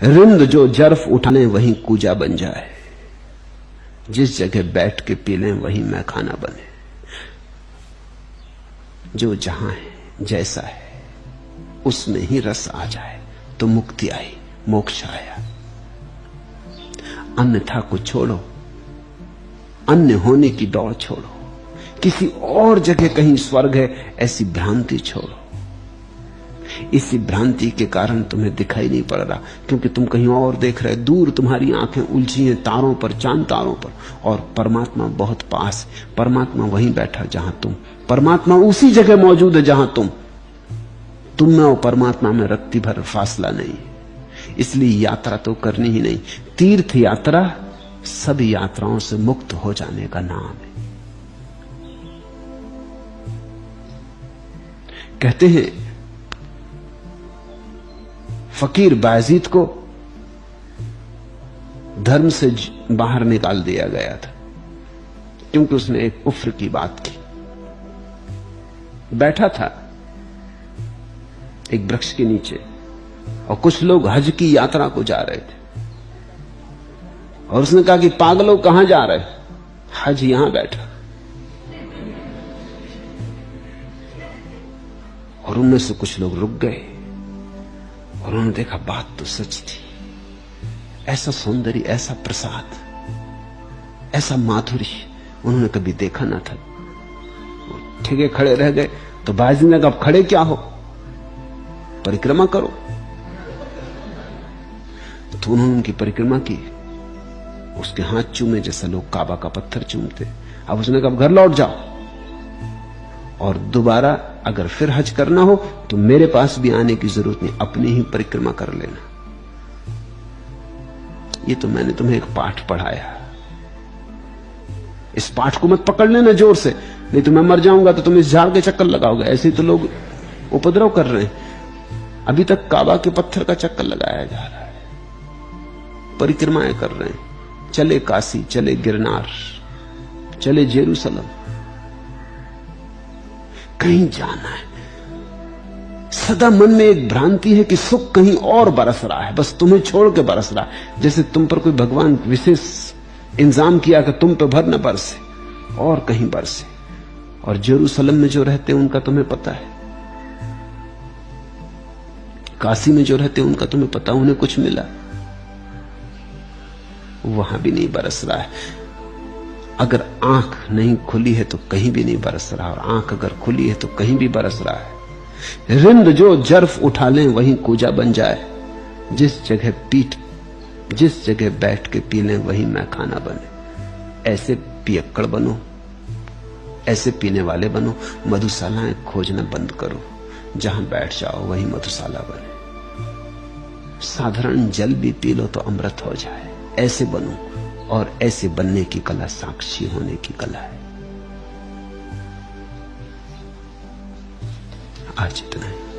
रिंद जो जर्फ उठा लें वहीं कूजा बन जाए, जिस जगह बैठ के पी लें वहीं मैखाना बने। जो जहां है जैसा है उसमें ही रस आ जाए तो मुक्ति आई, मोक्ष आया। अन्यथा को छोड़ो, अन्य होने की दौड़ छोड़ो, किसी और जगह कहीं स्वर्ग है ऐसी भ्रांति छोड़ो। इसी भ्रांति के कारण तुम्हें दिखाई नहीं पड़ रहा, क्योंकि तुम कहीं और देख रहे। दूर तुम्हारी आंखें उलझी हैं तारों पर, चांद तारों पर, और परमात्मा बहुत पास है। परमात्मा वहीं बैठा जहां तुम, परमात्मा उसी जगह मौजूद है जहां तुम में और परमात्मा में रत्ती भर फासला नहीं। इसलिए यात्रा तो करनी ही नहीं। तीर्थ यात्रा सभी यात्राओं से मुक्त हो जाने का नाम है। कहते हैं फकीर बायजीद को धर्म से बाहर निकाल दिया गया था, क्योंकि उसने एक कुफ्र की बात की। बैठा था एक वृक्ष के नीचे और कुछ लोग हज की यात्रा को जा रहे थे, और उसने कहा कि पागलों कहां जा रहे? हज यहां बैठा। और उनमें से कुछ लोग रुक गए और उन्होंने देखा बात तो सच थी। ऐसा सौंदर्य, ऐसा प्रसाद, ऐसा माधुर्य उन्होंने कभी देखा ना था। ठेके खड़े रह गए तो बाजी ने कहा खड़े क्या हो, परिक्रमा करो। तो उन्होंने उनकी परिक्रमा की, उसके हाथ चूमे जैसे लोग काबा का पत्थर चूमते। अब उसने कहा घर लौट जाओ, और दोबारा अगर फिर हज करना हो तो मेरे पास भी आने की जरूरत नहीं, अपनी ही परिक्रमा कर लेना। ये तो मैंने तुम्हें एक पाठ पढ़ाया, इस पाठ को मत पकड़ लेना जोर से, नहीं तो मैं मर जाऊंगा तो तुम इस झाड़ के चक्कर लगाओगे। ऐसे ही तो लोग उपद्रव कर रहे हैं। अभी तक काबा के पत्थर का चक्कर लगाया जा रहा है, परिक्रमाएं कर रहे हैं। चले काशी, चले गिरनार, चले जेरूसलम, कहीं जाना है। सदा मन में एक भ्रांति है कि सुख कहीं और बरस रहा है, बस तुम्हें छोड़ के बरस रहा है। जैसे तुम पर कोई भगवान विशेष इंतजाम किया कि तुम पे भर न बरसे और कहीं बरसे। और जेरूसलम में जो रहते हैं उनका तुम्हें पता है, काशी में जो रहते हैं उनका तुम्हें पता, उन्हें कुछ मिला, वहां भी नहीं बरस रहा है। अगर आंख नहीं खुली है तो कहीं भी नहीं बरस रहा, और आंख अगर खुली है तो कहीं भी बरस रहा है। रिंद जो जर्फ उठा लें वहीं कूजा बन जाए, जिस जगह बैठ के पी लें वहीं मैखाना बने। ऐसे पियक्कड़ बनो, ऐसे पीने वाले बनो। मधुशालाएं खोजना बंद करो, जहां बैठ जाओ वहीं मधुशाला बने। साधारण जल भी पी लो तो अमृत हो जाए। ऐसे बनो, और ऐसे बनने की कला साक्षी होने की कला है। आज इतना है।